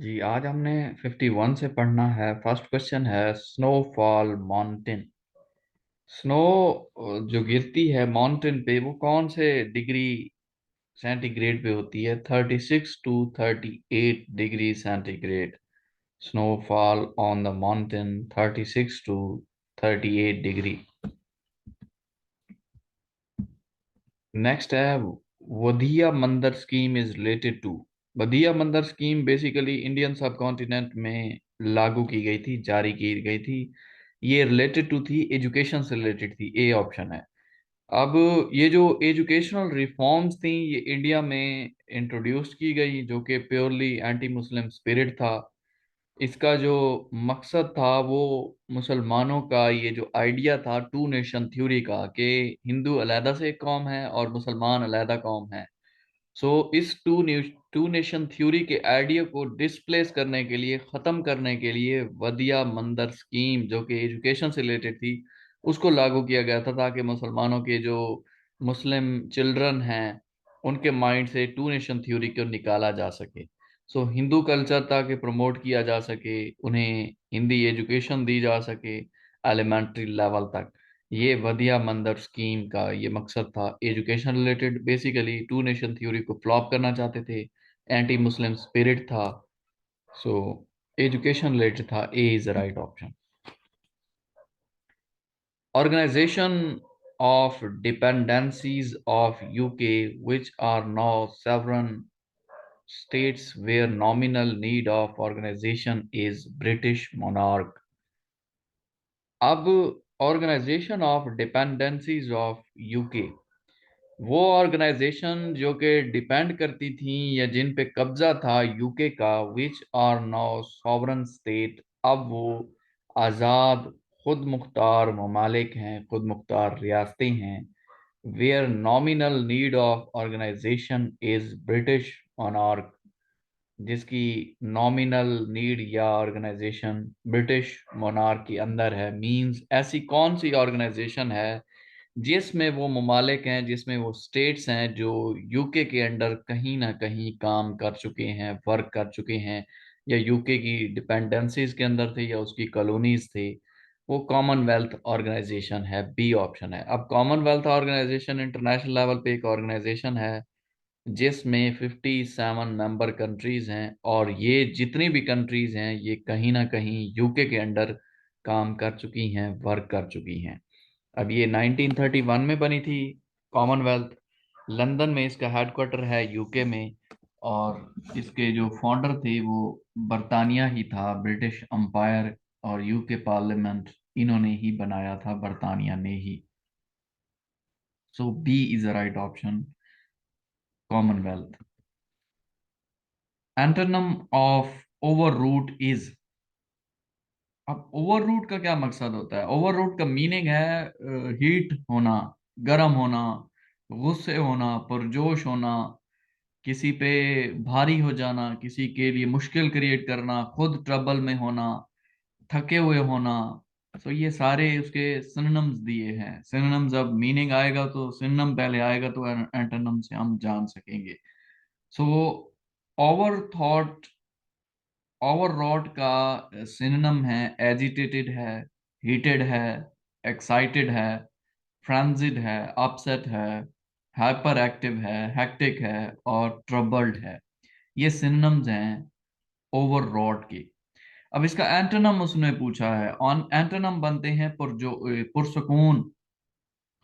जी, आज हमने 51 से पढ़ना है। फर्स्ट क्वेश्चन है स्नोफॉल माउंटेन। स्नो जो गिरती है माउंटेन पे वो कौन से डिग्री सेंटीग्रेड पे होती है? 36 to 38 degree centigrade. Snowfall on the mountain 36 to 38 degree. Next है वधिया मंदिर स्कीम इज रिलेटेड टू। वधिया मंदिर स्कीम बेसिकली इंडियन सब कॉन्टिनेंट में लागू की गई थी, जारी की गई थी। ये रिलेटेड टू थी, एजुकेशन से रिलेटेड थी। ए ऑप्शन है। अब ये जो एजुकेशनल रिफॉर्म्स थी ये इंडिया में इंट्रोड्यूस की गई, जो कि प्योरली एंटी मुस्लिम स्पिरिट था। इसका जो मकसद था वो मुसलमानों का ये जो आइडिया था टू नेशन थ्योरी का, कि हिंदू अलहदा से एक कौम है और मुसलमान अलहदा कौम है। सो इस टू नेशन थ्योरी के आइडिया को डिस्प्लेस करने के लिए, ख़त्म करने के लिए वदिया मंदर स्कीम जो कि एजुकेशन से रिलेटेड थी उसको लागू किया गया था, ताकि मुसलमानों के जो मुस्लिम चिल्ड्रन हैं उनके माइंड से टू नेशन थ्योरी को निकाला जा सके। सो हिंदू कल्चर ताकि प्रमोट किया जा सके, उन्हें हिंदी एजुकेशन दी जा सके एलिमेंट्री लेवल तक। ये वदिया मंदर स्कीम का ये मकसद था, education related. Basically two nation theory को फ्लॉप करना चाहते थे, एंटी मुस्लिम स्पिरिट था। सो एजुकेशन रिलेटेड था। A is the right option. Organization of dependencies of UK, which are now sovereign states where nominal need of organization is British monarch. अब organisation of dependencies of UK, वो organisation जो कि depend करती थी या जिन पे कब्जा था यूके का, which are now sovereign state, अब वो आज़ाद खुद मुख्तार ममालिक हैं, खुद मुख्तार रियासतें हैं। Where nominal need of organisation is British monarch, जिसकी नॉमिनल नीड या ऑर्गेनाइजेशन ब्रिटिश मोनार्क के अंदर है। मींस ऐसी कौन सी ऑर्गेनाइजेशन है जिसमें वो ममालिक हैं, जिसमें वो स्टेट्स हैं जो यूके के अंडर कहीं ना कहीं काम कर चुके हैं, वर्क कर चुके हैं, या यूके की डिपेंडेंसीज के अंदर थे या उसकी कॉलोनीज थे। वो कॉमनवेल्थ ऑर्गेनाइजेशन है। बी ऑप्शन है। अब कॉमनवेल्थ ऑर्गेनाइजेशन इंटरनेशनल लेवल पे एक ऑर्गेनाइजेशन है जिसमें 57 मेंबर कंट्रीज हैं, और ये जितनी भी कंट्रीज हैं ये कहीं ना कहीं यूके के अंडर काम कर चुकी हैं, वर्क कर चुकी हैं। अब ये 1931 में बनी थी कॉमनवेल्थ। लंदन में इसका हेडक्वार्टर है, यूके में। और इसके जो फाउंडर थे वो बरतानिया ही था, ब्रिटिश अंपायर और यूके पार्लियामेंट इन्होंने ही बनाया था, बरतानिया ने ही। So B is the right option, Commonwealth. Antonym of overwrought is. अब ओवररूट का क्या मकसद होता है? ओवररूट का मीनिंग है हीट होना, गर्म होना, गुस्से होना, पुरजोश होना, किसी पे भारी हो जाना, किसी के लिए मुश्किल क्रिएट करना, खुद ट्रबल में होना, थके हुए होना। तो ये सारे उसके सिनोनिम्स दिए हैं। सिनोनिम्स, अब मीनिंग आएगा तो सिनोनिम पहले आएगा तो एंटोनिम से हम जान सकेंगे। सो ओवर थॉट, ओवररॉट का सिनोनिम है एजिटेटेड है, हीटेड है, एक्साइटेड है, फ्रेंजिड है, अपसेट है, हाइपर एक्टिव है, हेक्टिक है और ट्रबल्ड है। ये सिनोनिम्स हैं ओवररॉट के। अब इसका एंटोनिम उसने पूछा है। ऑन एंटोनिम बनते हैं पुरसकून,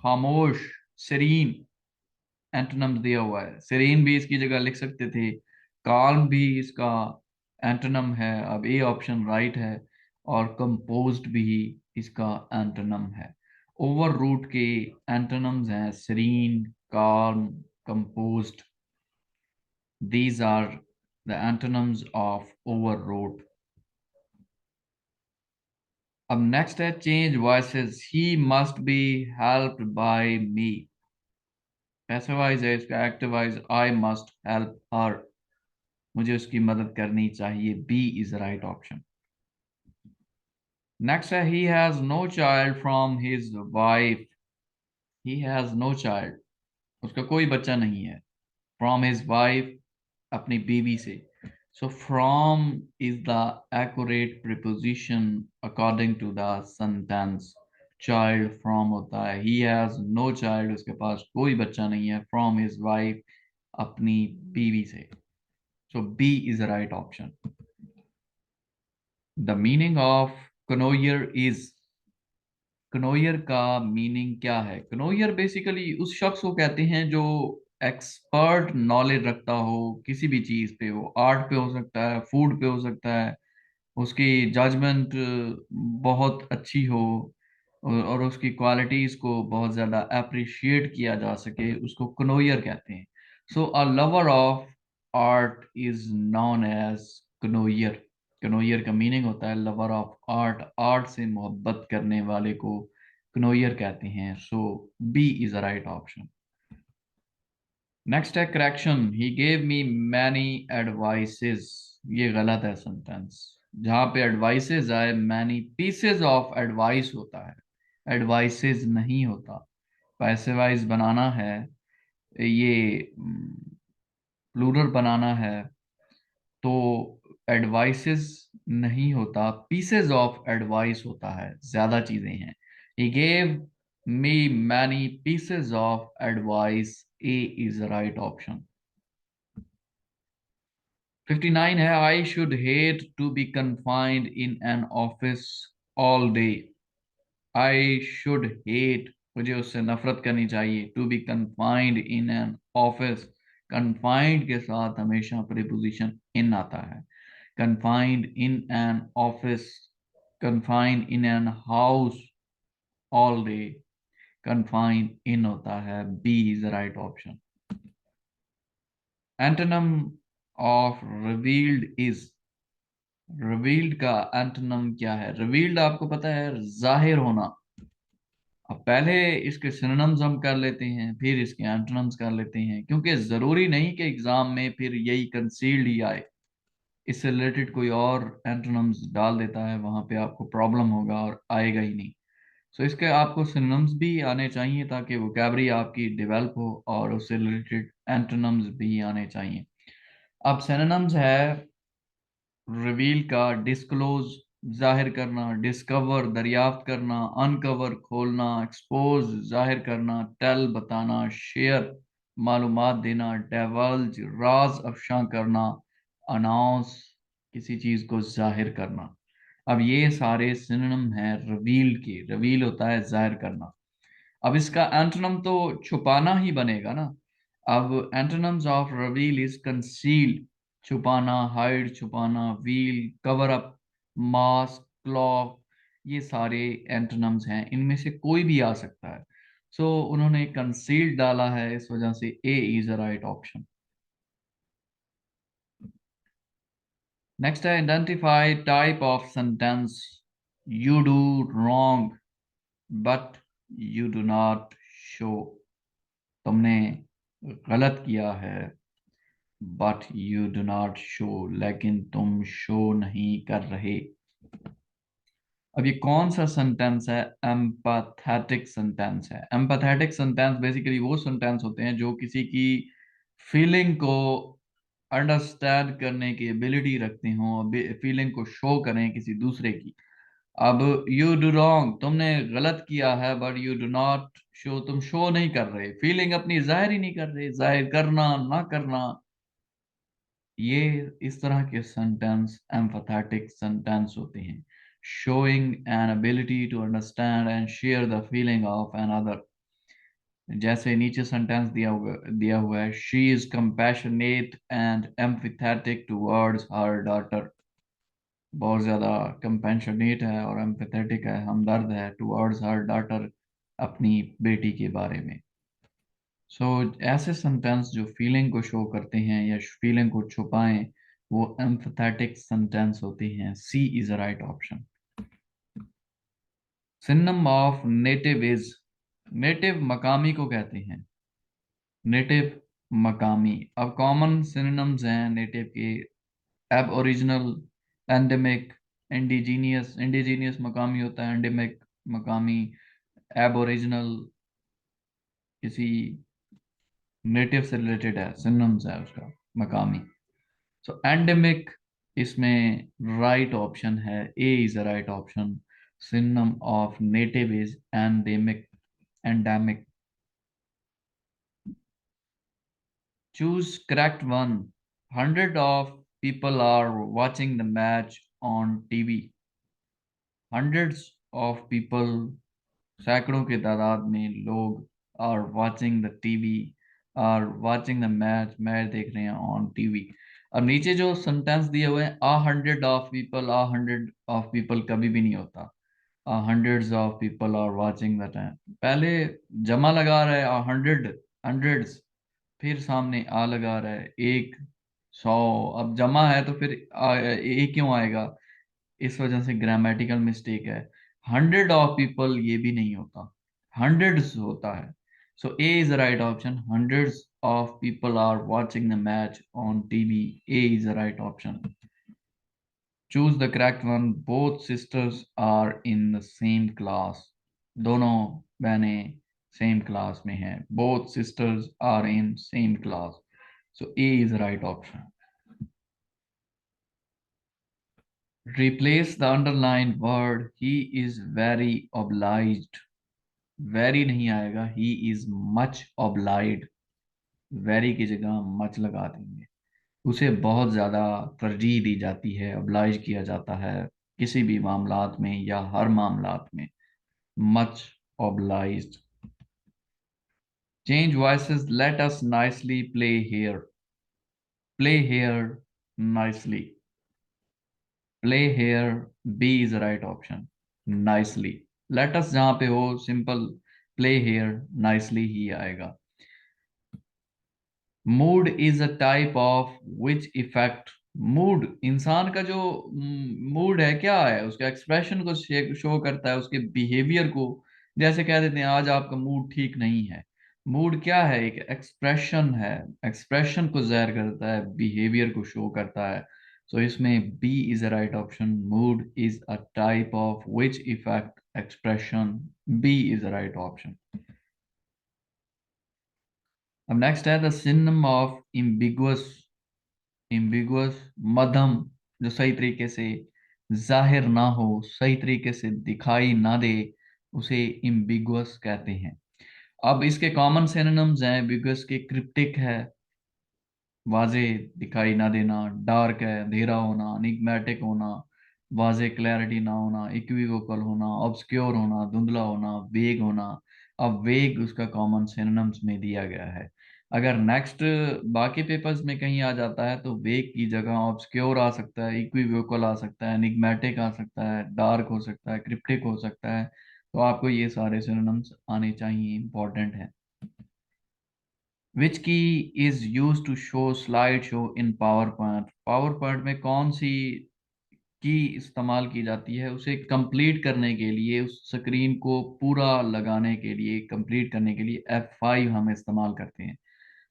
खामोश, सेरीन। एंटोनिम दिया हुआ है। सेरीन भी इसकी जगह लिख सकते थे, काल्म भी इसका एंटोनिम है। अब ए ऑप्शन राइट है। और कंपोज्ड भी इसका एंटोनिम है। ओवर रूट के एंटोनिम्स हैं serene, calm, composed. These are the antonyms of overwrought. अब नेक्स्ट है change voices, he must be helped by me. Passivise है इसका, एक्टिवाइज आई मस्ट हेल्प हर, मुझे उसकी मदद करनी चाहिए। B is right option. Next है he has no child from his wife. He has no child, उसका कोई बच्चा नहीं है, फ्रॉम हिज वाइफ, अपनी बीवी से। So from is the accurate preposition according to the sentence. Child from होता है, he has no child, उसके पास कोई बच्चा नहीं है, from his wife, अपनी बीवी से. So B is the right option. The meaning of connoisseur is, कनोयर का मीनिंग क्या है? कनोयर बेसिकली उस शख्स को कहते हैं जो एक्सपर्ट नॉलेज रखता हो किसी भी चीज पे, हो आर्ट पे हो सकता है, फूड पे हो सकता है, उसकी जजमेंट बहुत अच्छी हो और उसकी क्वालिटीज को बहुत ज्यादा अप्रिशिएट किया जा सके, उसको कनोयर कहते हैं. So a lover of art is known as connoisseur. Connoisseur का मीनिंग होता है लवर ऑफ आर्ट, आर्ट से मोहब्बत करने वाले को कनोयर कहते हैं. So B is the right option. Next है correction. He gave me many advices. ये गलत है सेंटेंस. जहां पे एडवाइसेस आए, मैनी पीसेस ऑफ एडवाइस होता है, एडवाइसेस नहीं होता. पैसे वाइज बनाना है, ये प्लूरल बनाना है, तो एडवाइसेस नहीं होता, पीसेस ऑफ एडवाइस होता है, ज्यादा चीजें हैं. He gave me many pieces of advice. A is the right option. 59 है. I should hate to be confined in an office all day. I should hate, मुझे उससे नफरत करनी चाहिए. To be confined in an office, confined के साथ हमेशा preposition in आता है. Confined in an office, confined in an house all day, confined in होता है. B is the right option. Antonym of revealed is, revealed का antonym क्या है? रिवील्ड आपको पता है, जाहिर होना. अब पहले इसके सिनोनिम्स हम कर लेते हैं, फिर इसके एंटोनिम्स कर लेते हैं, क्योंकि जरूरी नहीं कि एग्जाम में फिर यही कंसील्ड ही आए. इससे रिलेटेड कोई और एंटोनिम्स डाल देता है, वहां पे आपको प्रॉब्लम होगा और आएगा ही नहीं. सो इसके आपको सिनोनिम्स भी आने चाहिए ताकि वोकैबुलरी आपकी डेवलप हो, और उससे रिलेटेड एंटोनिम्स भी आने चाहिए. अब सिनोनिम्स है रिवील का: डिस्क्लोज, जाहिर करना; डिस्कवर, दरियाफ्त करना; अनकवर, खोलना; एक्सपोज, जाहिर करना; टेल, बताना; शेयर, मालूमात देना; डेवल्ज, राज अफशा करना; अनाउंस, किसी चीज को जाहिर करना. अब ये सारे सिनोनिम हैं रिवील के. रिवील होता है जाहिर करना. अब इसका एंटोनिम तो छुपाना ही बनेगा ना. अब antonyms of reveal is conceal, छुपाना; हाइड, छुपाना; wheel, cover up; mask, clock. ये सारे एंटोनिम्स हैं, इनमें से कोई भी आ सकता है. सो उन्होंने कंसील डाला है, इस वजह से A is the right option. Next है identify type of sentence. You do wrong but you do not show. तुमने गलत किया है, but you do not show, लेकिन तुम शो नहीं कर रहे. अब ये कौन सा सेंटेंस है? एम्पैथेटिक सेंटेंस है. एम्पैथेटिक सेंटेंस बेसिकली वो सेंटेंस होते हैं जो किसी की फीलिंग को अंडरस्टैंड करने की एबिलिटी रखते हों, फीलिंग को शो करें किसी दूसरे की. अब यू डू रॉन्ग, तुमने गलत किया है, but you do not show, तुम शो नहीं कर रहे, फीलिंग अपनी जाहिर ही नहीं कर रहे. जाहिर करना ना करना, ये इस तरह के सेंटेंस एम्फैथेटिक सेंटेंस होते हैं. Showing an ability to understand and share the feeling of another. जैसे नीचे सेंटेंस दिया हुआ है: she is compassionate and empathetic towards her daughter. बहुत ज्यादा कंपैशनेट है और एम्पैथेटिक है, हमदर्द है टुवर्ड्स हर डॉटर, अपनी बेटी के बारे में. सो ऐसे सेंटेंस जो फीलिंग को शो करते हैं या फीलिंग को छुपाएं, वो एम्पैथेटिक सेंटेंस होते हैं. C is the right option. Synonym of native is, native मकामी को कहते हैं. नेटिव, मकामी. अब कॉमन सिनोनिम्स हैं नेटिव के: एब ओरिजिनल, एंडेमिक, इंडिजीनियस. इंडिजीनियस मकामी होता है, एंडेमिक मकामी. एब ओरिजिनल किसी नेटिव से रिलेटेड है, सिनोनिम्स है उसका, मकामी. सो एंडेमिक, इसमें राइट ऑप्शन है, A is the right option. Synonym of native is endemic, endemic. Choose correct one. Hundred of people are watching the match on TV. Hundreds of people, सैकड़ों की तादाद में लोग are watching the TV, are watching the match, match देख रहे हैं on TV। अब नीचे जो सेंटेंस दिए हुए हैं, a hundred of people, a hundred of people कभी भी नहीं होता। hundreds of people are watching the time, पहले जमा लगा रहा है हंड्रेड, हंड्रेड्स, फिर सामने आ लगा रहा है एक, सौ। अब जमा है तो फिर ए क्यों आएगा? इस वजह से ग्रामेटिकल मिस्टेक है। हंड्रेड ऑफ पीपल ये भी नहीं होता, हंड्रेड्स होता है। So A is the right option. Hundreds of people are watching the match on TV, A is the right option. Choose the correct one. Both sisters are in the same class. दोनों बहनें same class में हैं। Both sisters are in same class. So A is the right option. Replace the underlined word. He is very obliged. Very नहीं आएगा, he is much obliged. Very की जगह much लगा देंगे। उसे बहुत ज्यादा तरजीह दी जाती है, oblige किया जाता है किसी भी मामलात में या हर मामलात में। Much obliged. Change voices. Let us nicely play here. Play here nicely. Play here, B is the right option. Nicely. Let us जहां पे हो सिंपल, play here nicely ही आएगा। Mood is a type of which effect. Mood इंसान का जो mood है क्या है, उसका एक्सप्रेशन को शो करता है, उसके बिहेवियर को। जैसे कह देते हैं आज आपका मूड ठीक नहीं है। मूड क्या है? एक एक्सप्रेशन है, एक्सप्रेशन को जाहिर करता है, बिहेवियर को शो करता है। सो इसमें B is the right option. Mood is a type of which effect expression, B is the right option. अब नेक्स्ट है the synonym of ambiguous. Ambiguous, मध्यम, जो सही तरीके से जाहिर ना हो, सही तरीके से दिखाई ना दे, उसे इम्बिगुअस कहते हैं। अब इसके कॉमन सिनोनिम्स हैं। एम्बिगुअस के क्रिप्टिक है, वाजे दिखाई ना देना, डार्क है अंधेरा होना, एनिग्मेटिक होना, वाजे क्लैरिटी ना होना, इक्विवोकल होना, ऑब्सक्योर होना, धुंधला होना, वेग होना। अब वेग उसका कॉमन सिनोनिम्स में दिया गया है। अगर नेक्स्ट बाकी पेपर्स में कहीं आ जाता है तो वेग की जगह ऑब्सक्योर आ सकता है, इक्विवोकल आ सकता है, एनिग्मेटिक आ सकता है, डार्क हो सकता है, क्रिप्टिक हो सकता है। तो आपको ये सारे सिनोनिम्स आने चाहिए, इंपॉर्टेंट है। Which key is use to show slide show in PowerPoint. PowerPoint में कौन सी की इस्तेमाल की जाती है? उसे कंप्लीट करने के लिए, उस स्क्रीन को पूरा लगाने के लिए, कंप्लीट करने के लिए F5 हम इस्तेमाल करते हैं।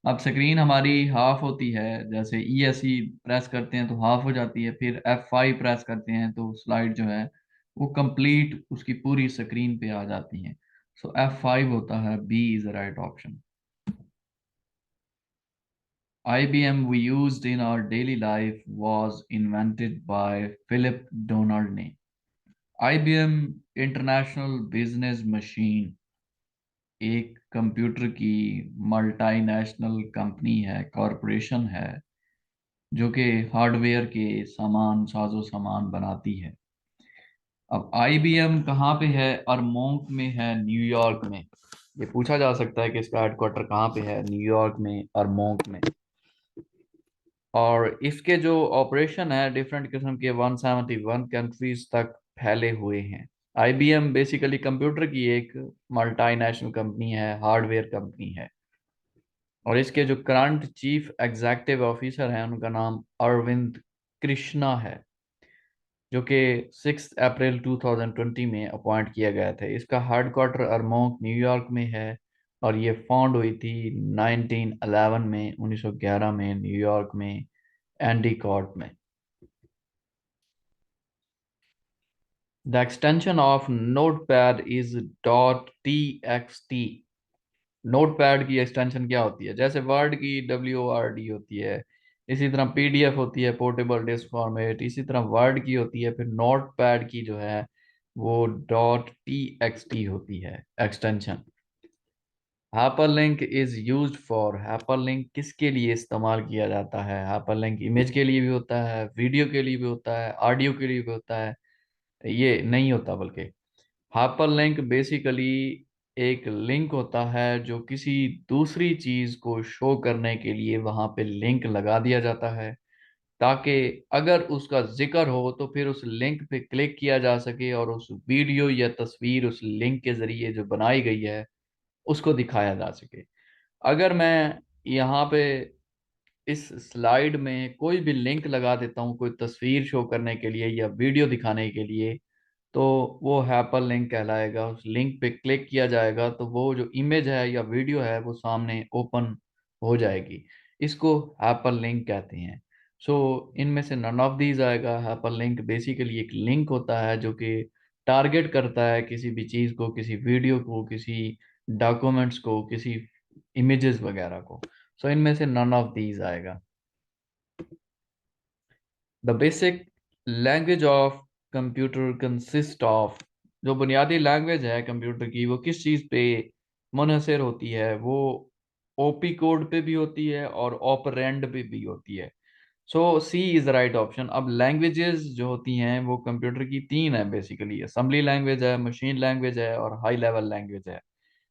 अब स्क्रीन हमारी हाफ होती है, जैसे ESC प्रेस करते हैं तो हाफ हो जाती है, फिर F5 प्रेस करते हैं तो स्लाइड जो है वो कंप्लीट उसकी पूरी स्क्रीन पे आ जाती है। सो F5 होता है, B is the right option. IBM we used in our daily life was invented by Philip Donaldney. IBM international business machine एक कंप्यूटर की मल्टीनेशनल कंपनी है, कॉरपोरेशन है, जो कि हार्डवेयर के सामान, साजो सामान बनाती है। अब IBM कहाँ पे है? और मोंक में है, न्यूयॉर्क में। ये पूछा जा सकता है कि इसका हेडक्वार्टर कहाँ पे है? न्यूयॉर्क में और मोंक में। और इसके जो ऑपरेशन है डिफरेंट किस्म के 171 कंट्रीज तक फैले हुए हैं। IBM बेसिकली कंप्यूटर की एक मल्टीनेशनल कंपनी है, हार्डवेयर कंपनी है। और इसके जो करंट चीफ एग्जीक्यूटिव ऑफिसर हैं उनका नाम अरविंद कृष्णा है, जो कि 6 अप्रैल 2020 में अपॉइंट किया गया था। इसका हेडक्वार्टर अरमोंक न्यूयॉर्क में है और ये फाउंड हुई थी 1911 में, 1911 में न्यूयॉर्क में एंडीकॉट में। The extension of Notepad is .txt। Notepad की एक्सटेंशन क्या होती है? जैसे वर्ड की WORD होती है, इसी तरह पीडीएफ होती है, पोर्टेबल डिस्क फॉर्मेट। इसी तरह वर्ड की होती है, फिर नोट पैड की जो है वो डॉट टी एक्स टी होती है extension. Hyperlink is used for, hyperlink किसके लिए इस्तेमाल किया जाता है? हाइपरलिंक इमेज के लिए भी होता है, वीडियो के लिए भी होता है, ऑडियो के लिए भी होता है। ये नहीं होता, बल्कि हाइपरलिंक बेसिकली एक लिंक होता है जो किसी दूसरी चीज को शो करने के लिए वहां पे लिंक लगा दिया जाता है, ताकि अगर उसका जिक्र हो तो फिर उस लिंक पे क्लिक किया जा सके और उस वीडियो या तस्वीर उस लिंक के जरिए जो बनाई गई है उसको दिखाया जा सके। अगर मैं यहाँ पे इस स्लाइड में कोई भी लिंक लगा देता हूँ कोई तस्वीर शो करने के लिए या वीडियो दिखाने के लिए, तो वो हाइपर लिंक कहलाएगा। उस लिंक पे क्लिक किया जाएगा तो वो जो इमेज है या वीडियो है वो सामने ओपन हो जाएगी। इसको हाइपर लिंक कहते हैं। सो इनमें से नन ऑफ दीज आएगा। हाइपर लिंक बेसिकली एक लिंक होता है जो कि टारगेट करता है किसी भी चीज़ को, किसी वीडियो को, किसी डॉक्यूमेंट्स को, किसी इमेजेस वगैरह को। सो इनमें से नन ऑफ दीज आएगा। The basic language of computer consist of, जो बुनियादी लैंग्वेज है कंप्यूटर की वो किस चीज़ पे मुनहसर होती है? वो ओपी कोड पे भी होती है और ऑपरेंड पे भी होती है। सो सी इज द राइट ऑप्शन। अब लैंग्वेजेस जो होती हैं वो कंप्यूटर की तीन है बेसिकली, असेंबली लैंग्वेज है, मशीन लैंग्वेज है और हाई लेवल लैंग्वेज है।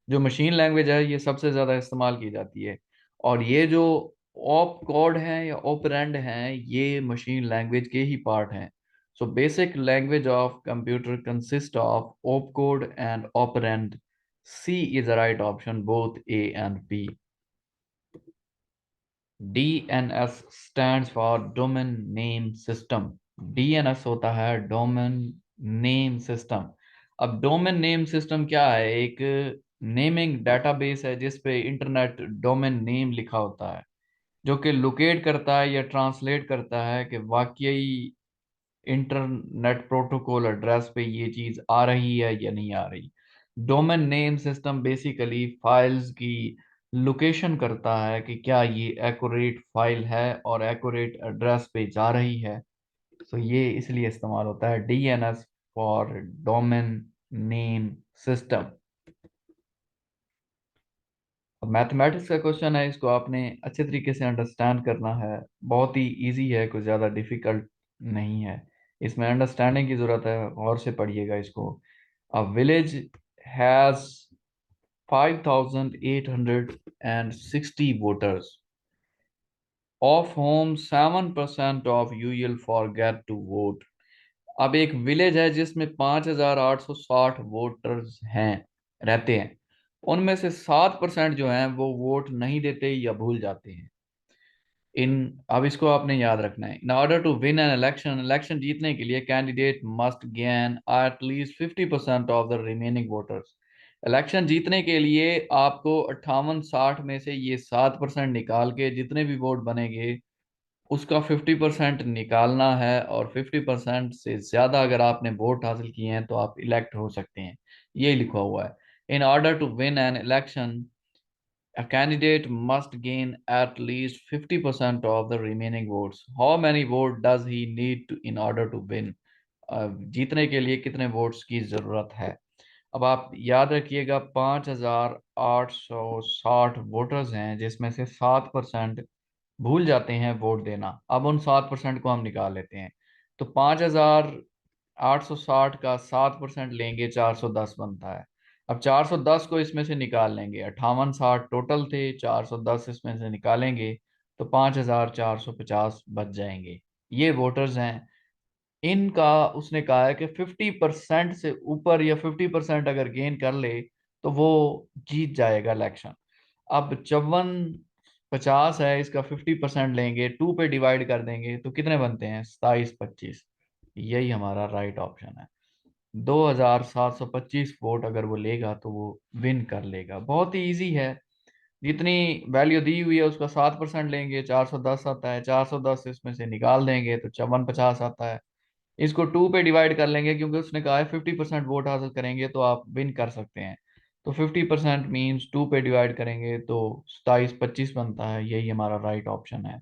जो मशीन लैंग्वेज है ये सबसे ज़्यादा इस्तेमाल की जाती है, और ये जो ऑप कोड हैं या ऑपरेंड हैं ये मशीन लैंग्वेज के ही पार्ट हैं। So basic language of computer consist of opcode and operand. C is the right option, both A and B. DNS stands for Domain Name System। DNS होता है domain name system. अब domain name system क्या है? एक naming database है जिस पे internet domain name लिखा होता है, जो कि लोकेट करता है या ट्रांसलेट करता है कि वाकई इंटरनेट प्रोटोकॉल एड्रेस पे ये चीज आ रही है या नहीं आ रही। Domain name system basically files की लोकेशन करता है कि क्या ये एक्यूरेट फाइल है और एक्यूरेट एड्रेस पे जा रही है। तो ये इसलिए इस्तेमाल होता है DNS for domain name system. अब मैथमेटिक्स का क्वेश्चन है, इसको आपने अच्छे तरीके से अंडरस्टैंड करना है। बहुत ही इजी है, कोई ज़्यादा डिफिकल्ट नहीं है। इसमें अंडरस्टैंडिंग की ज़रूरत है, और से पढ़िएगा इसको। A village has 5,860 voters, of whom 7% of usual forget to vote. अब एक विलेज है जिसमें 5,860 वोटर्स हैं, रहते हैं। उनमें से 7% जो हैं वो वोट नहीं देते या भूल जाते हैं। इन अब इसको आपने याद रखना है। In order to win an election, election जीतने के लिए candidate must gain at least 50% of the remaining voters. Election जीतने के लिए आपको 58-60 में से ये 7% निकाल के जितने भी वोट बनेंगे उसका 50% निकालना है, और 50% से ज्यादा अगर आपने वोट हासिल किए हैं तो आप इलेक्ट हो सकते हैं। ये लिखा हुआ है। In order to win an election a candidate must gain at least 50% of the remaining votes. How many votes does he need to, in order to win? जीतने के लिए कितने वोट्स की जरूरत है? अब आप याद रखिएगा 5,860 वोटर्स हैं जिसमें से 7% भूल जाते हैं वोट देना। अब उन 7% को हम निकाल लेते हैं। तो 5,860 का 7% लेंगे, 410 बनता है। अब 410 को इसमें से निकाल लेंगे, 58-60 टोटल थे, 410 इसमें से निकालेंगे तो 5,450 बच जाएंगे। ये वोटर्स हैं। इनका उसने कहा है कि 50% से ऊपर या 50% अगर गेन कर ले तो वो जीत जाएगा इलेक्शन। अब 54-50 है, इसका 50% लेंगे, 2 पे डिवाइड कर देंगे तो कितने बनते हैं? 27-25। यही हमारा राइट ऑप्शन है। 2,725 वोट अगर वो लेगा तो वो विन कर लेगा। बहुत ही इजी है। जितनी वैल्यू दी हुई है उसका 7% लेंगे, 410 आता है, 410 इसमें से निकाल देंगे तो 54-50 आता है। इसको 2 पे डिवाइड कर लेंगे क्योंकि उसने कहा है 50% वोट हासिल करेंगे तो आप विन कर सकते हैं। तो 50% मीन्स 2 पे डिवाइड करेंगे तो 27-25 बनता है। यही हमारा राइट ऑप्शन है।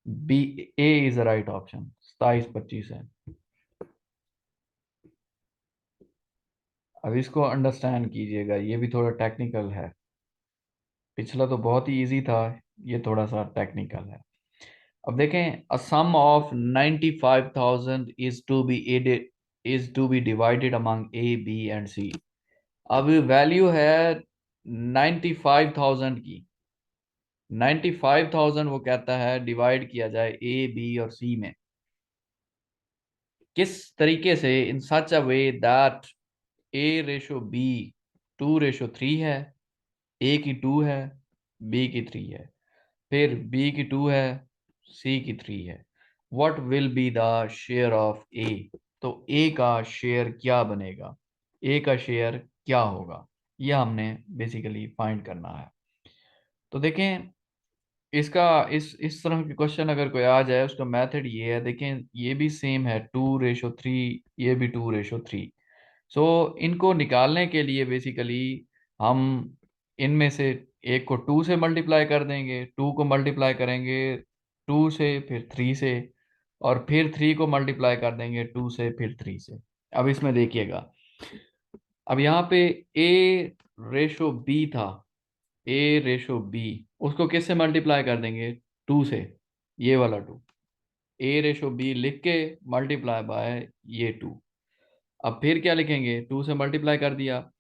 B, A is the right option, 27-25 है। अब इसको अंडरस्टैंड कीजिएगा, ये भी थोड़ा टेक्निकल है। पिछला तो बहुत ही इजी था, ये थोड़ा सा टेक्निकल है। अब देखें, a sum of 95,000 is to be divided among A, B and C. अब वैल्यू है 95,000 की। 95,000 वो कहता है डिवाइड किया जाए ए, बी और सी में। किस तरीके से? In such a way that A ratio B 2:3 है, ए की 2 है, बी की 3 है, फिर बी की 2 है, सी की 3 है। What will be the share of A? तो ए का शेयर क्या बनेगा, ए का शेयर क्या होगा, यह हमने बेसिकली फाइंड करना है। तो देखें, इसका इस तरह के क्वेश्चन अगर कोई आ जाए, उसका मेथड ये है। देखें, ये भी सेम है 2:3, ये भी 2:3। सो इनको निकालने के लिए बेसिकली हम इनमें से एक को 2 से मल्टीप्लाई कर देंगे, 2 को मल्टीप्लाई करेंगे 2 से, फिर 3 से, और फिर 3 को मल्टीप्लाई कर देंगे 2 से, फिर 3 से। अब इसमें देखिएगा, अब यहाँ पे ए रेशो बी था, ए रेशो बी, उसको किससे मल्टीप्लाई कर देंगे? 2 से, ये वाला 2। ए रेशो बी लिख के मल्टीप्लाई बाय ये 2। अब फिर क्या लिखेंगे? 2 से मल्टीप्लाई कर दिया।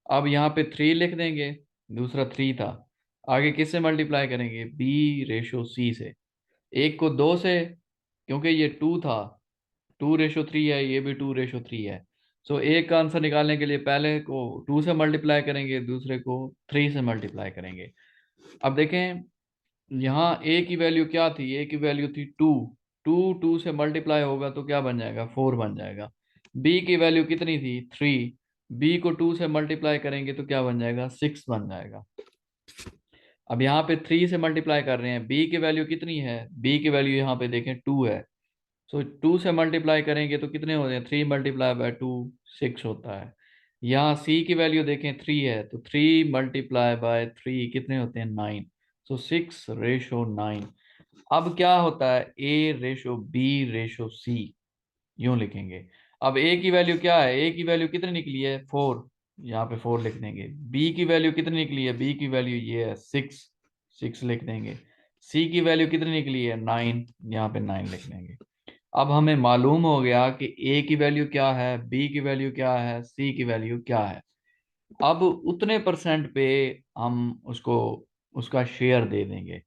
अब यहाँ पे 3 लिख देंगे, दूसरा 3 था। आगे किससे मल्टीप्लाई करेंगे? बी रेशो सी से। एक को 2 से, क्योंकि ये 2 था, 2:3 है, ये भी 2:3 है। सो एक का आंसर निकालने के लिए पहले को 2 से मल्टीप्लाई करेंगे, दूसरे को 3 से मल्टीप्लाई करेंगे। अब देखें, यहाँ ए की वैल्यू क्या थी? ए की वैल्यू थी 2। 2 से मल्टीप्लाई होगा तो क्या बन जाएगा? 4 बन जाएगा। बी की वैल्यू कितनी थी? 3। बी को 2 से मल्टीप्लाई करेंगे तो क्या बन जाएगा? 6 बन जाएगा। अब यहाँ पे 3 से मल्टीप्लाई कर रहे हैं, बी की वैल्यू कितनी है? बी की वैल्यू यहाँ पे देखें 2 है। सो 2 से मल्टीप्लाई करेंगे तो कितने होते हैं? 3 मल्टीप्लाई बाय 2, 6 होता है। यहाँ सी की वैल्यू देखें 3 है, तो 3 मल्टीप्लाई बाय 3 कितने होते हैं? 9। सो 6:9। अब क्या होता है? ए रेशो बी रेशो सी, यूं लिखेंगे। अब ए की वैल्यू क्या है? ए की वैल्यू कितनी निकली है? 4। यहाँ पे 4 लिख देंगे। बी की वैल्यू कितनी निकली है? बी की वैल्यू ये है 6, 6 लिख देंगे। सी की वैल्यू कितनी निकली है? 9, यहाँ पे 9 लिख देंगे। अब हमें मालूम हो गया कि ए की वैल्यू क्या है, बी की वैल्यू क्या है, सी की वैल्यू क्या है। अब उतने परसेंट पे हम उसको उसका शेयर दे देंगे।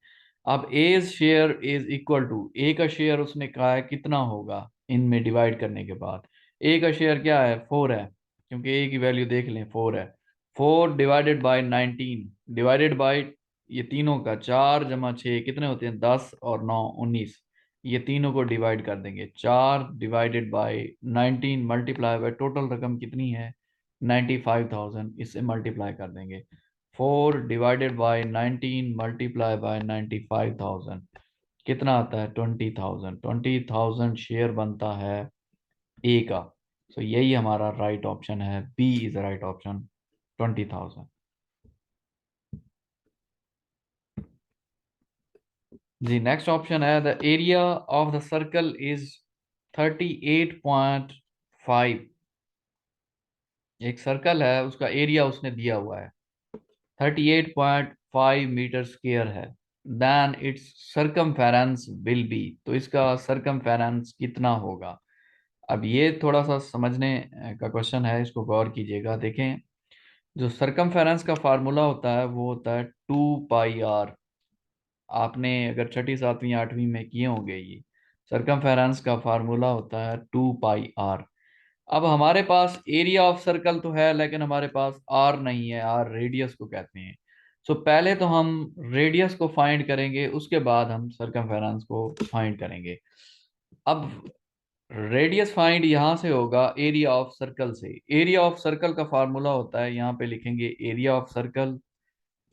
अब ए शेयर इज इक्वल टू, ए का शेयर उसने कहा है कितना होगा इनमें डिवाइड करने के बाद। ए का शेयर क्या है? 4 है, क्योंकि ए की वैल्यू देख लें 4 है। 4 डिवाइडेड बाय 19 डिवाइडेड बाय ये तीनों का 4 + 6 कितने होते हैं? 10 और 9 19। ये तीनों को डिवाइड कर देंगे। 4 divided by 19 multiply by total रकम कितनी है? 95,000। इससे मल्टीप्लाई कर देंगे। 4 डिवाइडेड बाय 19 मल्टीप्लाई बाय 95,000 कितना आता है? 20,000। 20,000 शेयर बनता है ए का। सो यही हमारा राइट ऑप्शन है, B is the right option, 20,000। जी, नेक्स्ट ऑप्शन है the area of the circle is 38.5। एक सर्कल है, उसका एरिया उसने दिया हुआ है 38.5 मीटर स्क्वायर है। Then its circumference will be, तो इसका सरकमफेरेंस कितना होगा? अब ये थोड़ा सा समझने का क्वेश्चन है, इसको गौर कीजिएगा। देखें, जो सरकमफेरेंस का फार्मूला होता है वो होता है 2πr। आपने अगर छठी, सातवीं, आठवीं में किए होंगे ये। सरकमफेरेंस का फार्मूला होता है 2πr। अब हमारे पास एरिया ऑफ सर्कल तो है, लेकिन हमारे पास आर नहीं है, आर रेडियस को कहते हैं। सो पहले तो हम रेडियस को फाइंड करेंगे, उसके बाद हम सरकमफेरेंस को फाइंड करेंगे। अब रेडियस फाइंड यहाँ से होगा एरिया ऑफ सर्कल से। एरिया ऑफ सर्कल का फार्मूला होता है, यहाँ पे लिखेंगे area of circle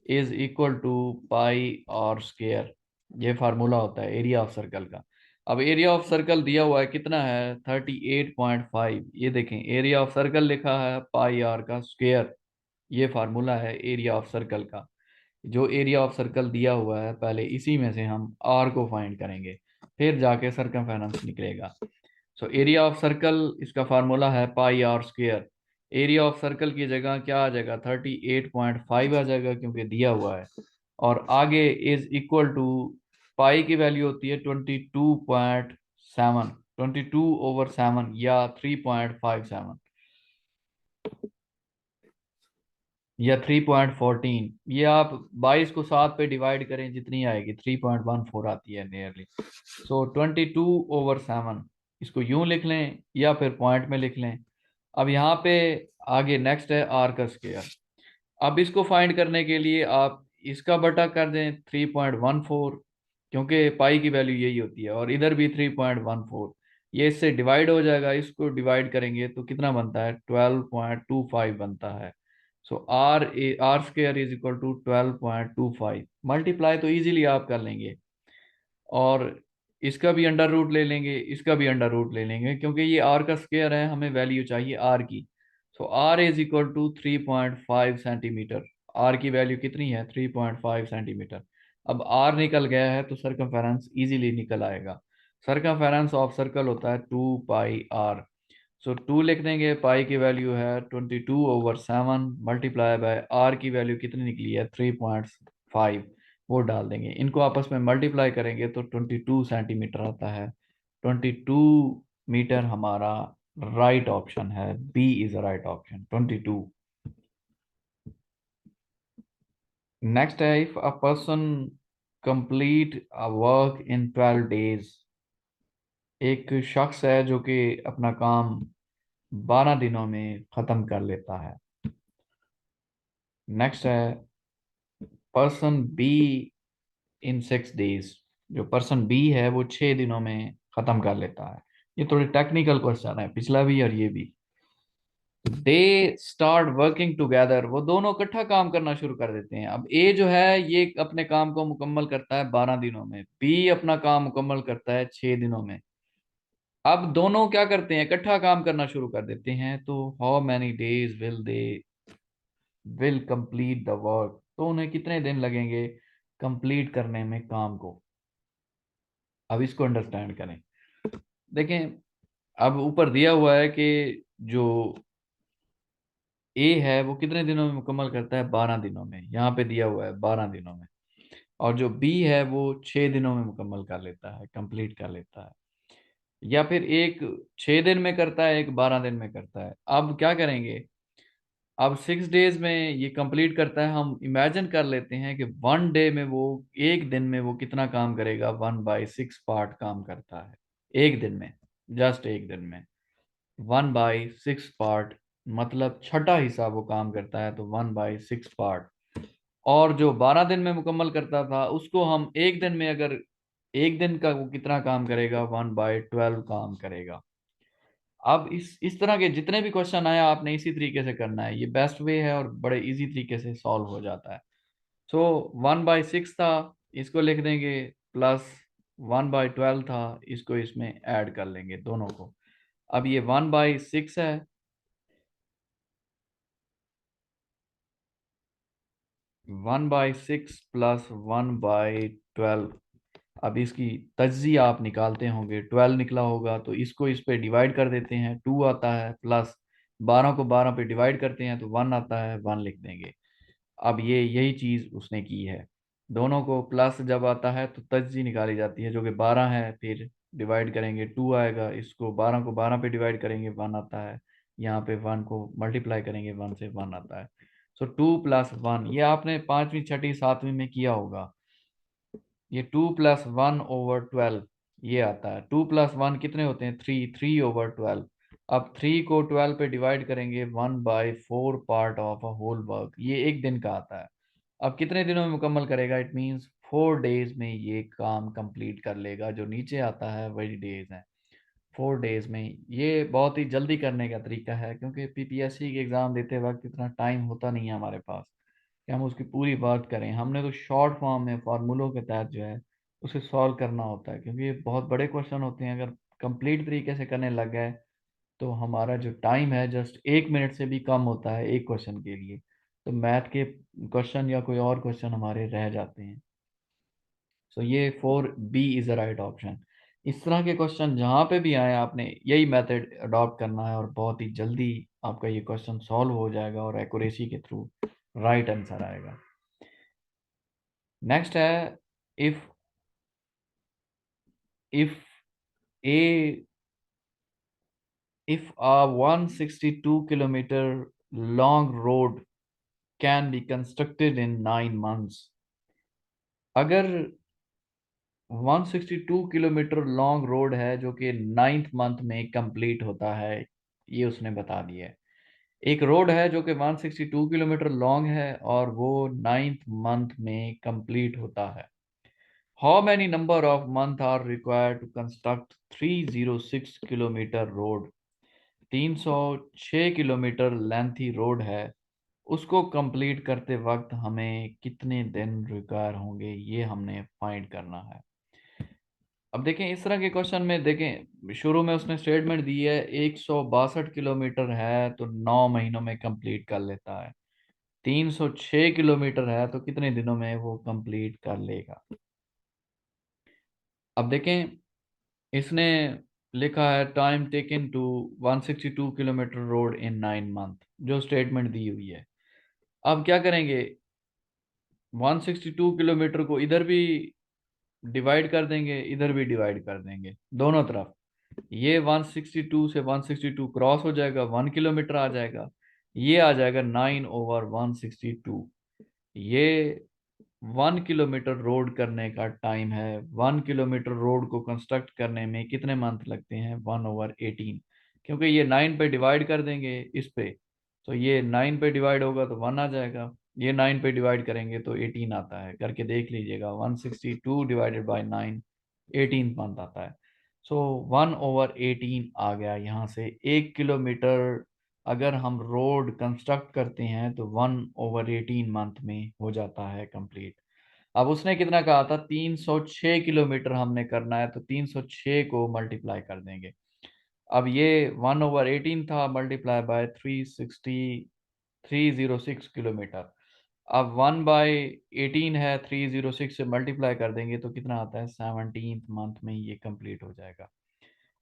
is equal to pi और स्क्वायर। ये फार्मूला होता है एरिया ऑफ सर्कल का। अब एरिया ऑफ सर्कल दिया हुआ है कितना है? 38.5। ये देखें, एरिया ऑफ सर्कल लिखा है पाई आर का स्क्वायर। ये फार्मूला है एरिया ऑफ सर्कल का। जो एरिया ऑफ सर्कल दिया हुआ है, पहले इसी में से हम आर को फाइंड करेंगे। फिर जाके सरकमफेरेंस निकलेगा। सो एरिया ऑफ सर्कल, इसका फार्मूला है pi r square. Area of circle की जगह क्या आ जाएगा, 38.5 आ जाएगा क्योंकि दिया हुआ है। और आगे इज इक्वल टू, पाई की वैल्यू होती है 22.7, 22/7 या 3.57 या 3.14। ये आप 22 को 7 पे डिवाइड करें, जितनी आएगी 3.14 आती है नियरली। सो 22/7 इसको यूं लिख लें या फिर पॉइंट में लिख लें। अब यहाँ पे आगे नेक्स्ट है आर का स्क्वायर। अब इसको फाइंड करने के लिए आप इसका बटा कर दें 3.14, क्योंकि पाई की वैल्यू यही होती है, और इधर भी 3.14। ये इससे डिवाइड हो जाएगा, इसको डिवाइड करेंगे तो कितना बनता है, 12.25 बनता है। So r square is equal to 12.25। Multiply तो इजीली आप कर लेंगे, और इसका भी अंडर रूट ले लेंगे, इसका भी अंडर रूट ले लेंगे, क्योंकि ये आर का स्क्वायर है, हमें वैल्यू चाहिए आर की। So r is equal to 3.5 centimetre. R की वैल्यू कितनी है, 3.5 सेंटीमीटर। अब आर निकल गया है तो सरकमफेरेंस इजीली निकल आएगा। सरकमफेरेंस ऑफ सर्कल होता है 2 पाई आर। सो 2 लिख देंगे, पाई की वैल्यू है 22/7 मल्टीप्लाई बाय आर की वैल्यू कितनी निकली है, 3.5, वो डाल देंगे। इनको आपस में मल्टीप्लाई करेंगे तो 22 सेंटीमीटर आता है। 22 मीटर हमारा राइट ऑप्शन है, B is right option, 22। Next है, if a person complete a work in 12 days. एक शख्स है जो कि अपना काम 12 दिनों में खत्म कर लेता है। नेक्स्ट है, पर्सन बी इन 6 डेज। जो पर्सन बी है वो 6 दिनों में खत्म कर लेता है। ये थोड़े टेक्निकल क्वेश्चन है, पिछला भी और ये भी। दे स्टार्ट वर्किंग टुगेदर, वो दोनों इकट्ठा काम करना शुरू कर देते हैं। अब ए जो है ये अपने काम को मुकम्मल करता है 12 दिनों में, बी अपना काम मुकम्मल करता है 6 दिनों में। अब दोनों क्या करते हैं, इकट्ठा काम करना शुरू कर देते हैं। तो how many days will they will complete the work, तो उन्हें कितने दिन लगेंगे कंप्लीट करने में काम को। अब इसको अंडरस्टैंड करें। देखें, अब ऊपर दिया हुआ है कि जो ए है वो कितने दिनों में मुकम्मल करता है, 12 दिनों में, यहाँ पे दिया हुआ है 12 दिनों में। और जो बी है वो 6 दिनों में मुकम्मल कर लेता है, कंप्लीट कर लेता है। या फिर एक 6 दिन में करता है, एक 12 दिन में करता है। अब क्या करेंगे, अब 6 डेज में ये कंप्लीट करता है। हम इमेजिन कर लेते हैं कि 1 डे में वो, एक दिन में वो कितना काम करेगा, 1/6 पार्ट काम करता है एक दिन में, जस्ट एक दिन में 1/6 पार्ट, मतलब छठा हिस्सा वो काम करता है, तो 1/6 पार्ट। और जो 12 दिन में मुकम्मल करता था उसको हम एक दिन में, अगर एक दिन का वो कितना काम करेगा, 1/12 काम करेगा। अब इस तरह के जितने भी क्वेश्चन आए आपने इसी तरीके से करना है, ये बेस्ट वे है और बड़े इजी तरीके से सॉल्व हो जाता है। सो 1/6 था, इसको लिख देंगे, प्लस 1/12 था, इसको इसमें ऐड कर लेंगे दोनों को। अब ये 1/6 है, 1/6 प्लस 1/12। अब इसकी तज्जिया आप निकालते होंगे, 12 निकला होगा तो इसको इस पे डिवाइड कर देते हैं, 2 आता है, प्लस 12 को 12 पे डिवाइड करते हैं तो 1 आता है, 1 लिख देंगे। अब ये यही चीज उसने की है। दोनों को प्लस जब आता है तो तज्जी निकाली जाती है, जो कि 12 है, फिर डिवाइड करेंगे 2 आएगा, इसको 12 को 12 पे डिवाइड करेंगे 1 आता है, यहाँ पे 1 को मल्टीप्लाई करेंगे 1 से, 1 आता है। सो 2+1, ये आपने पांचवी छठी सातवीं में किया होगा। ये 2+1/12 ये आता है। 2+1 कितने होते हैं, 3, 3/12। अब 3 को 12 पे डिवाइड करेंगे, 1/4 part of a whole work, ये एक दिन का आता है। अब कितने दिनों में मुकम्मल करेगा, इट मीन्स 4 डेज में ये काम कंप्लीट कर लेगा। जो नीचे आता है वही डेज है, 4 डेज में। ये बहुत ही जल्दी करने का तरीका है, क्योंकि पीपीएससी के एग्ज़ाम देते वक्त इतना टाइम होता नहीं है हमारे पास कि हम उसकी पूरी बात करें। हमने तो शॉर्ट फॉर्म में फार्मूलों के तहत जो है उसे सॉल्व करना होता है, क्योंकि ये बहुत बड़े क्वेश्चन होते हैं। अगर कंप्लीट तरीके से करने लग गए तो हमारा जो टाइम है जस्ट 1 मिनट से भी कम होता है एक क्वेश्चन के लिए, तो मैथ के क्वेश्चन या कोई और क्वेश्चन हमारे रह जाते हैं। सो ये 4B is the right option. इस तरह के क्वेश्चन जहाँ पे भी आए आपने यही मेथड अडॉप्ट करना है और बहुत ही जल्दी आपका ये क्वेश्चन सॉल्व हो जाएगा और एक्यूरेसी के थ्रू राइट आंसर आएगा। नेक्स्ट है, if if A if a 162 kilometer long road can be constructed in 9 months, अगर 162 किलोमीटर लॉन्ग रोड है जो कि 9th मंथ में कंप्लीट होता है, ये उसने बता दिया है। एक रोड है जो कि 162 किलोमीटर लॉन्ग है और वो 9th मंथ में कंप्लीट होता है। How many number of month are required to construct 306 kilometre road? 306 kilometre lengthy road है, उसको कंप्लीट करते वक्त हमें कितने दिन रिक्वायर होंगे, ये हमने फाइंड करना है। अब देखें इस तरह के क्वेश्चन में, देखें शुरू में उसने स्टेटमेंट दी है 162 किलोमीटर है तो 9 महीनों में कंप्लीट कर लेता है। 306 किलोमीटर है तो कितने दिनों में वो कंप्लीट कर लेगा। अब देखें इसने लिखा है time taken to 162 kilometre road in 9 month, जो स्टेटमेंट दी हुई है। अब क्या करेंगे, 162 किलोमीटर को इधर भी डिवाइड कर देंगे, इधर भी डिवाइड कर देंगे, दोनों तरफ। ये 162 से 162 क्रॉस हो जाएगा, 1 किलोमीटर आ जाएगा। ये आ जाएगा 9/162। ये 1 किलोमीटर रोड करने का टाइम है। 1 किलोमीटर रोड को कंस्ट्रक्ट करने में कितने मंथ लगते हैं? 1/18। क्योंकि ये 9 पे डिवाइड कर देंगे इस पे, तो ये 9 पे डिवाइड होगा तो 1 आ जाएगा। ये 9 पे डिवाइड करेंगे तो 18 आता है। करके देख लीजिएगा, 162 डिवाइडेड बाई 9, 18 मंथ आता है। सो 1/18 आ गया यहाँ से। 1 किलोमीटर अगर हम रोड कंस्ट्रक्ट करते हैं तो 1/18 मंथ में हो जाता है कंप्लीट। अब उसने कितना कहा था? 306 किलोमीटर हमने करना है, तो 306 को मल्टीप्लाई कर देंगे। अब ये 1/18 था, मल्टीप्लाई बाय 306 किलोमीटर। अब 1/18 है, 306 से मल्टीप्लाई कर देंगे तो कितना आता है? 17th मंथ में ये कंप्लीट हो जाएगा।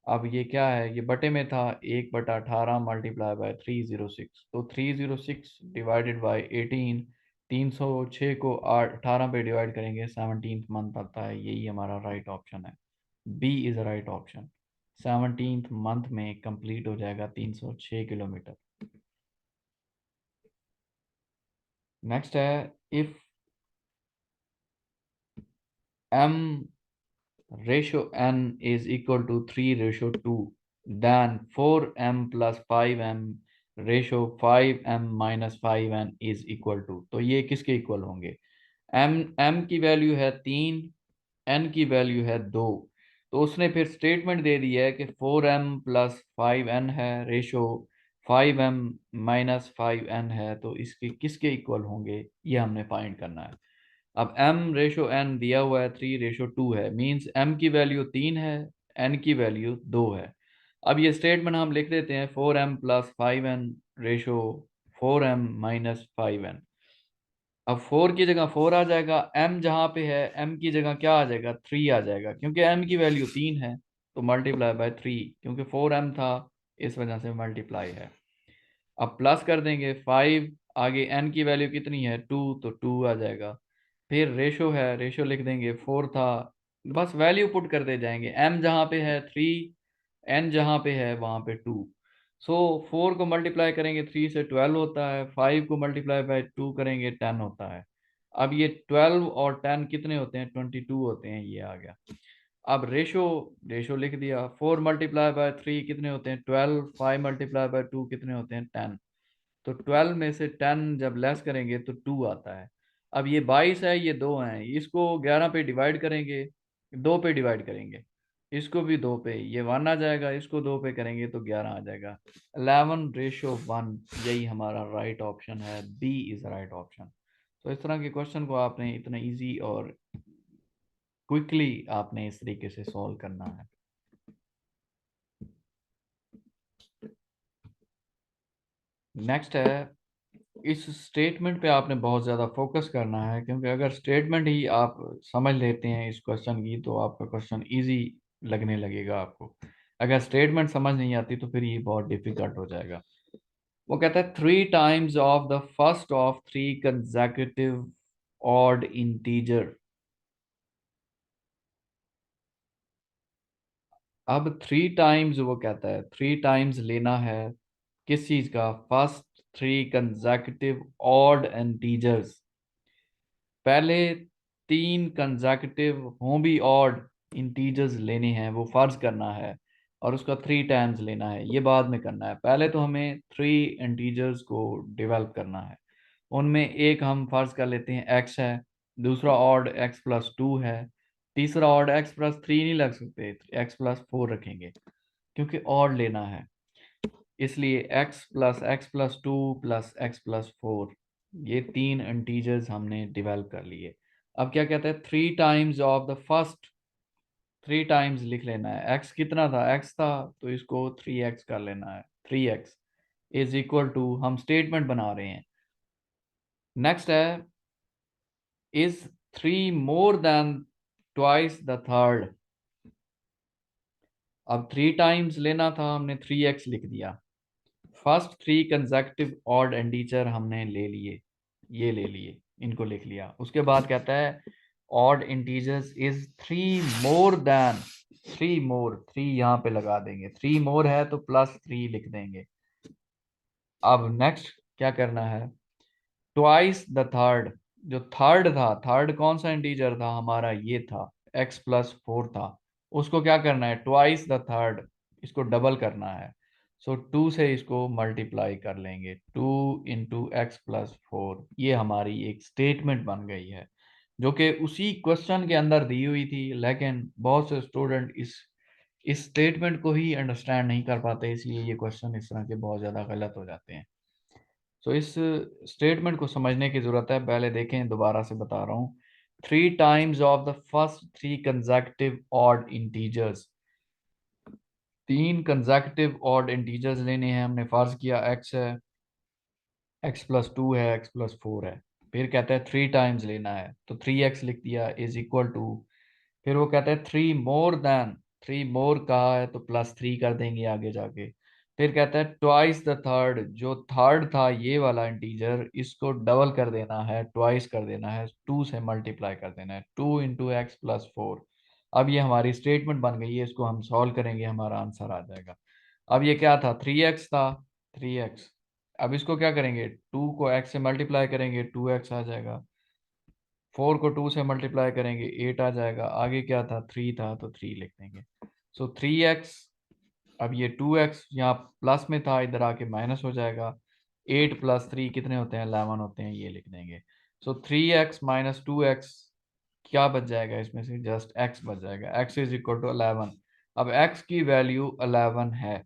अब ये क्या है? ये बटे में था, 1/18 मल्टीप्लाई बाय 306, तो 306 डिवाइडेड बाय 18। 306 को 18 पे डिवाइड करेंगे, 17th मंथ आता है। यही हमारा राइट ऑप्शन है, B is right option. 17th month में कंप्लीट हो जाएगा 306 किलोमीटर। नेक्स्ट है, if m ratio n is equal to 3:2, then 4m plus 5m ratio 5m minus 5n is equal to, तो ये किसके इक्वल होंगे? m की वैल्यू है 3, n की वैल्यू है 2। तो उसने फिर स्टेटमेंट दे दी है कि 4m प्लस 5n है, रेशो 5m माइनस 5n है, तो इसके किसके इक्वल होंगे ये हमने फाइंड करना है। अब m/n दिया हुआ है 3:2 है, मींस m की वैल्यू 3 है, n की वैल्यू 2 है। अब ये स्टेटमेंट हम लिख देते हैं 4m plus 5n ratio 4m minus 5n। अब 4 की जगह 4 आ जाएगा, m जहाँ पे है m की जगह क्या आ जाएगा? 3 आ जाएगा, क्योंकि m की वैल्यू 3 है तो मल्टीप्लाई बाय 3, क्योंकि 4m था इस वजह से मल्टीप्लाई है। अब प्लस कर देंगे 5, आगे n की वैल्यू कितनी है? 2, तो 2 आ जाएगा। फिर रेशो है, रेशो लिख देंगे, 4 था, बस वैल्यू पुट करते जाएंगे। m जहाँ पे है 3, n जहाँ पे है वहाँ पे 2। सो 4 को मल्टीप्लाई करेंगे 3 से 12 होता है, 5 को मल्टीप्लाई बाय 2 करेंगे 10 होता है। अब ये 12 और 10 कितने होते हैं? 22 होते हैं, ये आ गया। अब रेशो, रेशो लिख दिया, 4 मल्टीप्लाई बाय 3 कितने होते हैं? 12, 5 मल्टीप्लाई बाय 2 कितने होते हैं? 10। तो 12 में से 10 जब लेस करेंगे तो 2 आता है। अब ये 22 है, ये 2 हैं, इसको 11 पे डिवाइड करेंगे, 2 पे डिवाइड करेंगे, इसको भी 2 पे, ये 1 आ जाएगा, इसको 2 पे करेंगे तो 11 आ जाएगा। 11:1, यही हमारा राइट ऑप्शन है, बी इज राइट ऑप्शन। तो इस तरह के क्वेश्चन को आपने इतना इजी और क्विकली आपने इस तरीके से सॉल्व करना है। नेक्स्ट है, इस स्टेटमेंट पे आपने बहुत ज़्यादा फोकस करना है, क्योंकि अगर स्टेटमेंट ही आप समझ लेते हैं इस क्वेश्चन की तो आपका क्वेश्चन इजी लगने लगेगा आपको। अगर स्टेटमेंट समझ नहीं आती तो फिर ये बहुत डिफिकल्ट हो जाएगा। वो कहता है 3 times of the first of 3 consecutive odd integer. अब 3 टाइम्स, वो कहता है 3 टाइम्स लेना है किस चीज का, फर्स्ट 3 कंसेक्यूटिव ऑड इंटीजर्स। पहले 3 कंसेक्यूटिव हों भी ऑड इंटीजर्स लेने हैं, वो फर्ज करना है, और उसका 3 टाइम्स लेना है, ये बाद में करना है। पहले तो हमें 3 इंटीजर्स को डेवलप करना है। उनमें एक हम फर्ज कर लेते हैं एक्स है, दूसरा ऑड x+2 है, तीसरा ऑड x+3 नहीं लग सकते, x+4 रखेंगे क्योंकि ऑड लेना है। इसलिए x+x+2 + x+4, ये 3 इंटीजर्स हमने डेवलप कर लिए। अब क्या कहते हैं, 3 times of the first, 3 times लिख लेना है। x कितना था, x था, तो इसको 3x कर लेना है। 3x इज इक्वल टू, हम स्टेटमेंट बना रहे हैं। नेक्स्ट है, is 3 more than twice the third. अब 3 टाइम्स लेना था, हमने 3x लिख दिया। फर्स्ट 3 कंसेक्यूटिव ऑड इंटीजर हमने ले लिए, ये ले लिए, इनको लिख लिया। उसके बाद कहता है odd integers is 3 more than, 3 मोर, 3 यहाँ पे लगा देंगे, 3 मोर है तो +3 लिख देंगे। अब नेक्स्ट क्या करना है, ट्वाइस द थर्ड। जो थर्ड था, थर्ड कौन सा इंटीजर था हमारा, ये था, x+4 था। उसको क्या करना है, ट्वाइस द थर्ड, इसको डबल करना है। सो 2 से इसको मल्टीप्लाई कर लेंगे, 2 × x+4। ये हमारी एक स्टेटमेंट बन गई है, जो कि उसी क्वेश्चन के अंदर दी हुई थी, लेकिन बहुत से स्टूडेंट इस स्टेटमेंट को ही अंडरस्टैंड नहीं कर पाते, इसलिए ये क्वेश्चन इस तरह के बहुत ज़्यादा गलत हो जाते हैं। सो इस स्टेटमेंट को समझने की जरूरत है। पहले देखें, दोबारा से बता रहा हूँ, 3 times of the first 3 consecutive odd integers. 3 consecutive odd integers लेने हैं, हमने फर्ज किया x है, x+2 है, x+4 है। फिर कहता है 3 टाइम्स लेना है, तो 3x लिख दिया इज इक्वल टू, फिर वो कहता है 3 मोर देन, 3 मोर कहा है तो +3 कर देंगे आगे जाके। फिर कहता है ट्वाइस द थर्ड, जो थर्ड था ये वाला इंटीजर, इसको डबल कर देना है, ट्वाइस कर देना है, 2 से मल्टीप्लाई कर देना है, 2 × x+4। अब ये हमारी स्टेटमेंट बन गई है, इसको हम सॉल्व करेंगे, हमारा आंसर आ जाएगा। अब ये क्या था, 3x था, 3x। अब इसको क्या करेंगे, 2 को x से मल्टीप्लाई करेंगे, 2x आ जाएगा। 4 को 2 से मल्टीप्लाई करेंगे, 8 आ जाएगा। आगे क्या था, 3 था, तो 3 लिख देंगे। सो 3x, अब ये 2x यहाँ प्लस में था, इधर आके माइनस हो जाएगा। 8 + 3 कितने होते हैं, 11 होते हैं, ये लिख देंगे। सो 3x - 2x क्या बच जाएगा, इसमें से जस्ट x बच जाएगा, x इज इक्वल टू 11। अब x की वैल्यू 11 है।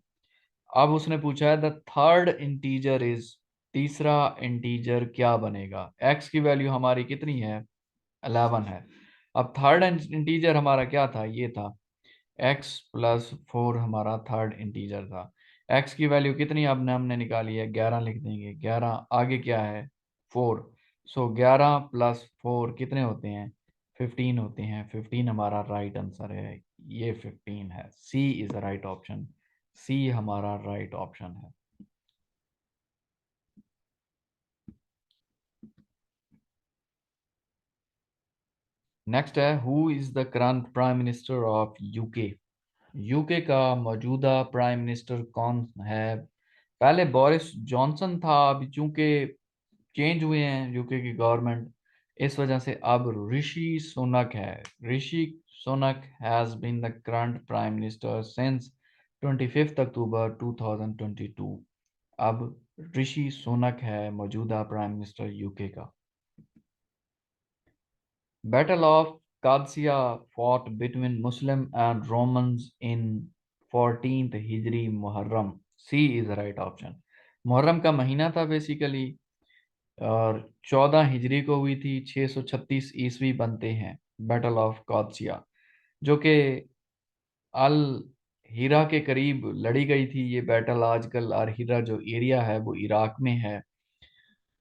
अब उसने पूछा है द थर्ड इंटीजर इज, तीसरा इंटीजर क्या बनेगा। x की वैल्यू हमारी कितनी है, 11 है। अब थर्ड इंटीजर हमारा क्या था, ये था, x+4 हमारा थर्ड इंटीजर था। x की वैल्यू कितनी अब हमने निकाली है, 11 लिख देंगे। 11 आगे क्या है, 4। सो 11 + 4 कितने होते हैं, 15 होते हैं। 15 हमारा राइट आंसर है, ये 15 है। सी इज द राइट ऑप्शन, सी हमारा राइट ऑप्शन है। नेक्स्ट है, who is the current prime minister of UK. UK का मौजूदा प्राइम मिनिस्टर कौन है। पहले बोरिस जॉनसन था, अभी चूंकि चेंज हुए हैं यूके की गवर्नमेंट, इस वजह से अब ऋषि सुनक है। Rishi Sunak has been the current prime minister since 25 October 2022। अब ऋषि सुनक है मौजूदा प्राइम मिनिस्टर यूके का। Battle of Qadsiya fought between Muslim and Romans in 14th Hijri Muharram. C is the right option. Muharram का महीना था बेसिकली, और 14 हिजरी को हुई थी, 636 ईस्वी बनते हैं। बैटल ऑफ कौदसिया, जो कि अल हीरा के करीब लड़ी गई थी। ये बैटल आजकल अल हीरा जो एरिया है वो इराक में है,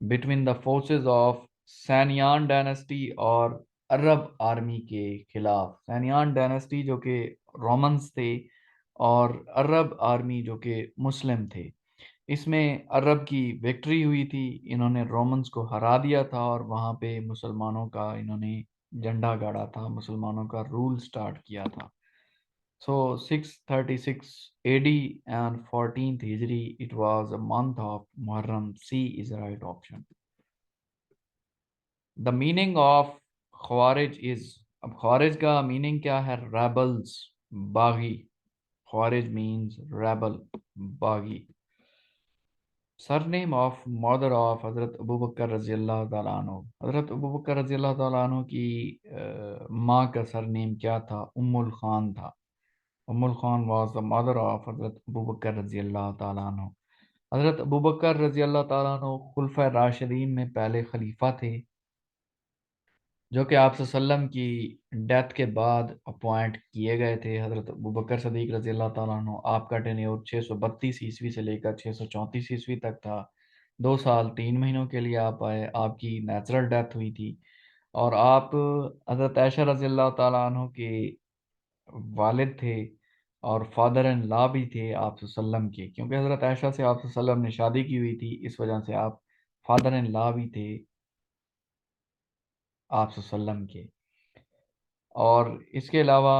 between the forces of Sasanian dynasty और अरब आर्मी के खिलाफ। सैनियान डायनेस्टी जो कि रोमन्स थे, और अरब आर्मी जो कि मुस्लिम थे। इसमें अरब की विक्ट्री हुई थी, इन्होंने रोमन्स को हरा दिया था और वहाँ पे मुसलमानों का इन्होंने झंडा गाड़ा था, मुसलमानों का रूल स्टार्ट किया था। So 636 AD and 14th Hijri, it was a month of Muharram. C is the right option. The meaning of Khawarij is, अब Khawarij का meaning क्या है? Rebels, बागी। Khawarij means rebel, बागी। Surname of mother of Hazrat Abu बकर रजी अल्लाह ताला अन्हु। हजरत Abu बकर रजी अल्लाह ताला अन्हु की माँ का सरनेम क्या था? उम्मुल खान था। Ummul Khan was the mother of Hazrat Abu बकर रजी अल्लाह ताला अन्हु। हजरत अबू बकर रजी अल्लाह ताला अन्हु खुलफा राशिदीन में पहले खलीफा थे, जो कि आप सल्लम की डेथ के बाद अपॉइंट किए गए थे। हजरत अबू बकर सदीक रजी अल्लाह ताला अन्हु, आपका टेन्योर 632 ईस्वी से लेकर 634 ईस्वी तक था। 2 साल 3 महीनों के लिए आप आए, आपकी नेचुरल डेथ हुई थी। और आप हजरत आयशा रजी अल्लाह ताला अन्हु के वालिद थे, और फादर इन लॉ भी थे आप सल्लम के, क्योंकि हजरत आयशा से आप सल्लम ने शादी की हुई थी, इस वजह से आप फादर इन लॉ भी थे आप सल्लम के। और इसके अलावा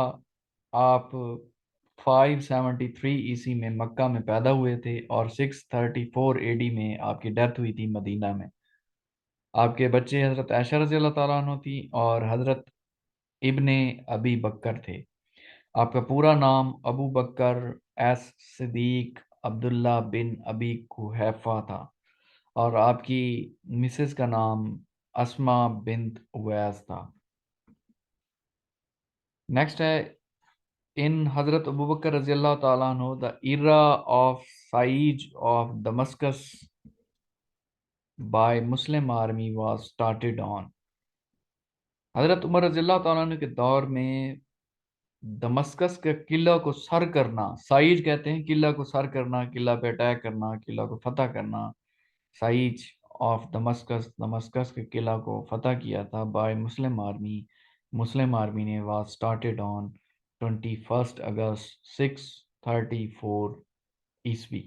आप 573 ईसी में मक्का में पैदा हुए थे, और 634 एडी में आपकी डेथ हुई थी मदीना में। आपके बच्चे हजरत आयशा रजी अल्लाह ताला अन्हा थी और हजरत इब्ने अबी बकर थे। आपका पूरा नाम अबू बकर एस सिद्दीक अब्दुल्ला बिन अबी कुहैफा था, और आपकी मिसेस का नाम अस्मा बिन्त उवैस था। नेक्स्ट है, इन हजरत अबू बकर रजी अल्लाह ताला अन्हु the era of size of Damascus bye Muslim army was started on. हजरत उमर रजी अल्लाह ताला अन्हु के दौर में दमस्कस के किला को सर करना, साइज कहते हैं किला को सर करना, किला पे अटैक करना, किला को फतह करना। साइज ऑफ दमस्कस, दमस्कस के किला को फतह किया था बाय मुस्लिम आर्मी। मुस्लिम आर्मी ने वाज स्टार्टेड ऑन 21 अगस्त 634 ईस्वी।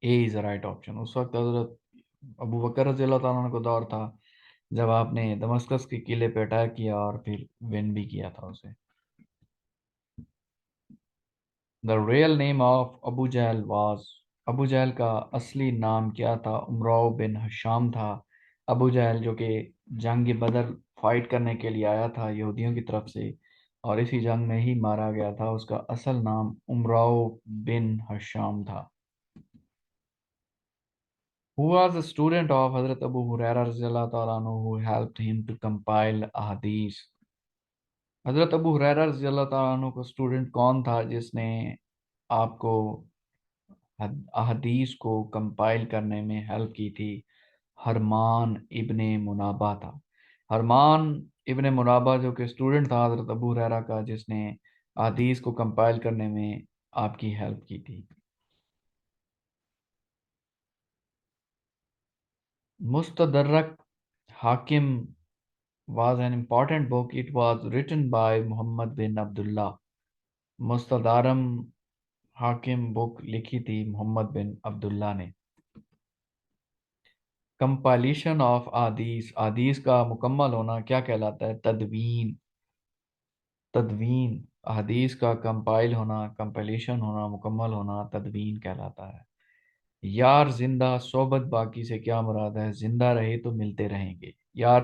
ए इज द राइट ऑप्शन। उस वक्त हजरत अबू बकर रज़ी अल्लाह ताला अन्हु का दौर था, जब आपने दमस्कस के किले पे अटैक किया और फिर विन भी किया था उसे। The real name of Abu Jahl was, Abu Jahl का असली नाम क्या था? उमराव बिन हशाम था। अबू जहल जो कि जंग बदर फाइट करने के लिए आया था यहूदियों की तरफ से, और इसी जंग में ही मारा गया था। उसका असल नाम उमराव बिन हशाम था। Who was a student of Hazrat Abu Huraira रज़ियल्लाहु ताला अन्हु who helped him to compile ahadith? हजरत अबू हुरैरा रज़ियल्लाहु ताला अन्हु को स्टूडेंट कौन था जिसने आपको अहदीस को कंपाइल करने में हेल्प की थी? हरमान इब्ने मुनाबा था। हरमान इब्ने मुनाबा जो कि स्टूडेंट था हजरत अबू हुरैरा का, जिसने अहदीस को कंपाइल करने में आपकी हेल्प की थी। मुस्तदर्रक हाकिम was an important book. It was written by Muhammad bin Abdullah. मुस्तदारम हाकिम बुक लिखी थी मोहम्मद बिन अब्दुल्ला ने। कंपाइलेशन ऑफ आदीस, आदीस का मुकम्मल होना क्या कहलाता है? तदवीन। तदवीन, हदीस का कंपाइल होना, कंपाइलेशन होना, मुकम्मल होना तदवीन कहलाता है। यार जिंदा सोबत बाकी से क्या मुराद है? जिंदा रहे तो मिलते रहेंगे। यार